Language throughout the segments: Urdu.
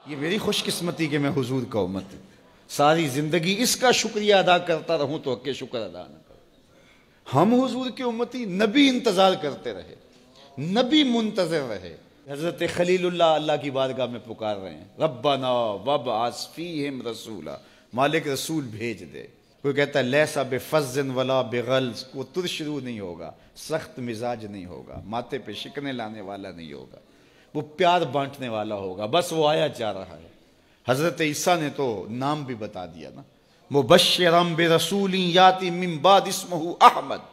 یہ میری خوش قسمتی کہ میں حضور کا امت ہوں، ساری زندگی اس کا شکریہ ادا کرتا رہوں تو کہ شکر ادا نہ کروں۔ ہم حضور کی امتی، نبی انتظار کرتے رہے، نبی منتظر رہے۔ حضرت خلیل اللہ اللہ کی بارگاہ میں پکار رہے ہیں، ربنا وابعث فیہم رسولا، مالک رسول بھیج دے۔ کوئی کہتا ہے لیسا بفظ ولا بغلظ، وہ ترشرو نہیں ہوگا، سخت مزاج نہیں ہوگا، ماتھے پہ شکنے لانے والا نہیں ہوگا، وہ پیار بانٹنے والا ہوگا، بس وہ آیا جا رہا ہے۔ حضرت عیسیٰ نے تو نام بھی بتا دیا نا، مبشرا برسول یاتی من بعد اسمہ احمد،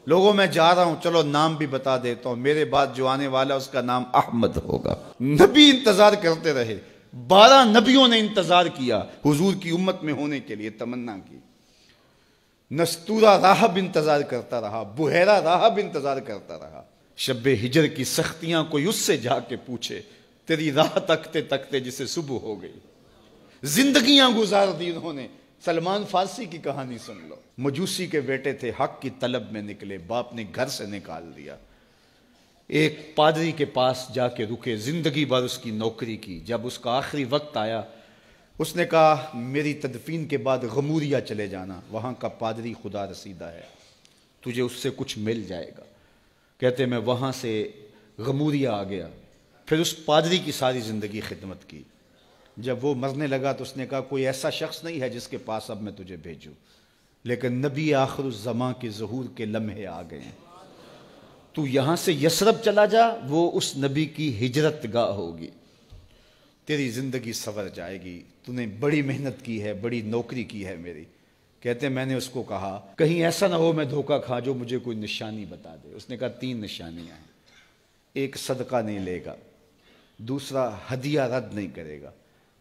لوگوں میں جا رہا ہوں، چلو نام بھی بتا دیتا ہوں، میرے بعد جو آنے والا اس کا نام احمد ہوگا۔ نبی انتظار کرتے رہے، 12 نبیوں نے انتظار کیا حضور کی امت میں ہونے کے لیے، تمنا کی۔ نستورہ راہب انتظار کرتا رہا، بحیرہ راہب انتظار کرتا رہا۔ شب ہجر کی سختیاں کوئی اس سے جا کے پوچھے، تیری راہ تکتے تکتے جسے صبح ہو گئی۔ زندگیاں گزار دی انہوں نے۔ سلمان فارسی کی کہانی سن لو، مجوسی کے بیٹے تھے، حق کی طلب میں نکلے، باپ نے گھر سے نکال دیا، ایک پادری کے پاس جا کے رکے، زندگی بھر اس کی نوکری کی۔ جب اس کا آخری وقت آیا، اس نے کہا میری تدفین کے بعد غموریہ چلے جانا، وہاں کا پادری خدا رسیدہ ہے، تجھے اس سے کچھ مل جائے گا۔ کہتے میں وہاں سے غموریہ آ گیا، پھر اس پادری کی ساری زندگی خدمت کی۔ جب وہ مرنے لگا تو اس نے کہا کوئی ایسا شخص نہیں ہے جس کے پاس اب میں تجھے بھیجوں، لیکن نبی آخر الزمان کے ظہور کے لمحے آ گئے ہیں، تو یہاں سے یثرب چلا جا، وہ اس نبی کی ہجرت گاہ ہوگی، تیری زندگی سنور جائے گی، تو نے بڑی محنت کی ہے، بڑی نوکری کی ہے میری۔ کہتے میں نے اس کو کہا کہیں ایسا نہ ہو میں دھوکہ کھا جو مجھے کوئی نشانی بتا دے۔ اس نے کہا 3 نشانیاں ہیں، ایک صدقہ نہیں لے گا، دوسرا ہدیہ رد نہیں کرے گا،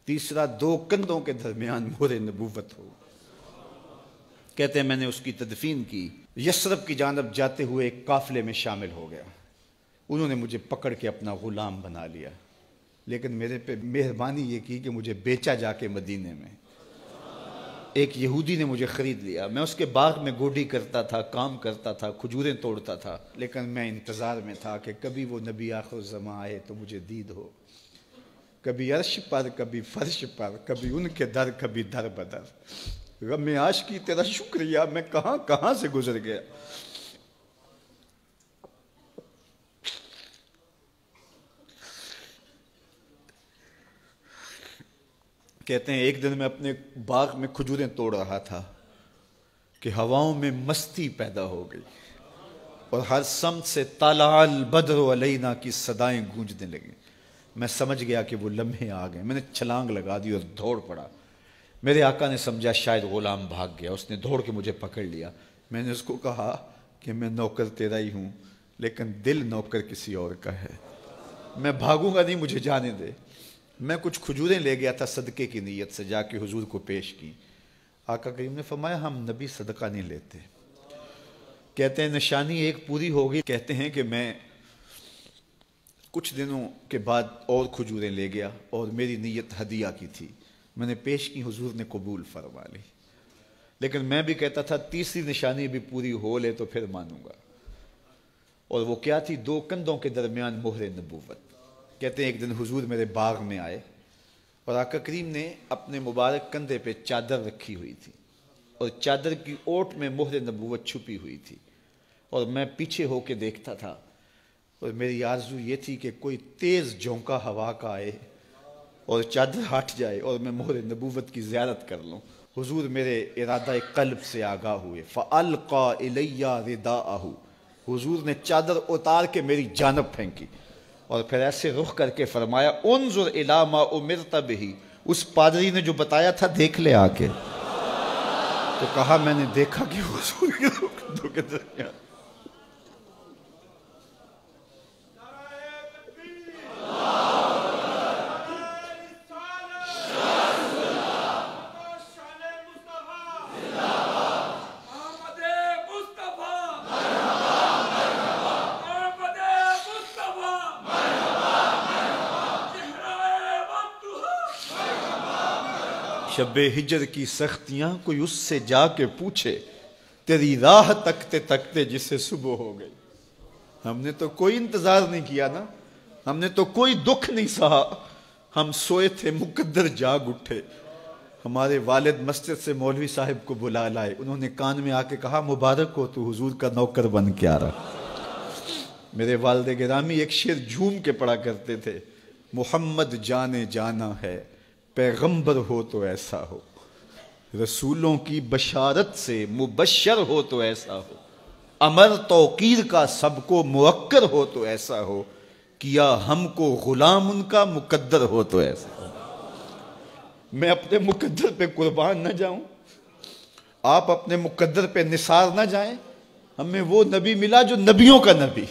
تیسرا 2 کندھوں کے درمیان مہر نبوت ہو۔ کہتے ہیں میں نے اس کی تدفین کی، یثرب کی جانب جاتے ہوئے ایک قافلے میں شامل ہو گیا، انہوں نے مجھے پکڑ کے اپنا غلام بنا لیا، لیکن میرے پہ مہربانی یہ کی کہ مجھے بیچا جا کے مدینے میں۔ ایک یہودی نے مجھے خرید لیا، میں اس کے باغ میں گوڈی کرتا تھا، کام کرتا تھا، کھجوریں توڑتا تھا، لیکن میں انتظار میں تھا کہ کبھی وہ نبی آخر الزمان آئے تو مجھے دید ہو، کبھی عرش پر، کبھی فرش پر، کبھی ان کے در، کبھی در بدر۔ غم عاشقی تیرا شکریہ، میں کہاں کہاں سے گزر گیا۔ کہتے ہیں ایک دن میں اپنے باغ میں کھجوریں توڑ رہا تھا کہ ہواؤں میں مستی پیدا ہو گئی اور ہر سمت سے طلع البدر علینا کی صدائیں گونجنے لگیں۔ میں سمجھ گیا کہ وہ لمحے آ گئے، میں نے چھلانگ لگا دی اور دوڑ پڑا۔ میرے آقا نے سمجھا شاید غلام بھاگ گیا، اس نے دوڑ کے مجھے پکڑ لیا۔ میں نے اس کو کہا کہ میں نوکر تیرا ہی ہوں، لیکن دل نوکر کسی اور کا ہے، میں بھاگوں گا نہیں، مجھے جانے دے۔ میں کچھ کھجوریں لے گیا تھا صدقے کی نیت سے، جا کے حضور کو پیش کی۔ آقا کریم نے فرمایا ہم نبی صدقہ نہیں لیتے۔ کہتے ہیں نشانی ایک پوری ہو گئی، کہتے ہیں کہ میں کچھ دنوں کے بعد اور کھجوریں لے گیا اور میری نیت ہدیہ کی تھی، میں نے پیش کی، حضور نے قبول فرما لی، لیکن میں بھی کہتا تھا تیسری نشانی بھی پوری ہو لے تو پھر مانوں گا، اور وہ کیا تھی؟ 2 کندھوں کے درمیان مہر نبوت۔ کہتے ہیں ایک دن حضور میرے باغ میں آئے اور آقا کریم نے اپنے مبارک کندھے پہ چادر رکھی ہوئی تھی اور چادر کی اوٹ میں مہر نبوت چھپی ہوئی تھی، اور میں پیچھے ہو کے دیکھتا تھا، اور میری آرزو یہ تھی کہ کوئی تیز جھونکا ہوا کا آئے اور چادر ہٹ جائے اور میں مہر نبوت کی زیارت کر لوں۔ حضور میرے ارادہ قلب سے آگاہ ہوئے، فَأَلْقَى إِلَيَّ رِدَاءَهُ، حضور نے چادر اتار کے میری جانب پھینکی اور پھر ایسے رخ کر کے فرمایا انظر الی ما امرت بہ، اس پادری نے جو بتایا تھا دیکھ لے آ کے۔ تو کہا میں نے دیکھا کہ حضور کے کندھوں کے درمیان۔ شب ہجر کی سختیاں کوئی اس سے جا کے پوچھے، تیری راہ تکتے تکتے جسے صبح ہو گئی۔ ہم نے تو کوئی انتظار نہیں کیا نا، ہم نے تو کوئی دکھ نہیں سہا، ہم سوئے تھے مقدر جاگ اٹھے. ہمارے والد مسجد سے مولوی صاحب کو بلا لائے. انہوں نے کان میں آ کے کہا مبارک ہو تو حضور کا نوکر بن کے آ رہا. میرے والد گرامی ایک شعر جھوم کے پڑھا کرتے تھے, محمد جانے جانا ہے پیغمبر ہو تو ایسا ہو, رسولوں کی بشارت سے مبشر ہو تو ایسا ہو, امر توقیر کا سب کو موکر ہو تو ایسا ہو, کیا ہم کو غلام ان کا مقدر ہو تو ایسا ہو. میں اپنے مقدر پہ قربان نہ جاؤں, آپ اپنے مقدر پہ نثار نہ جائیں. ہمیں وہ نبی ملا جو نبیوں کا نبی.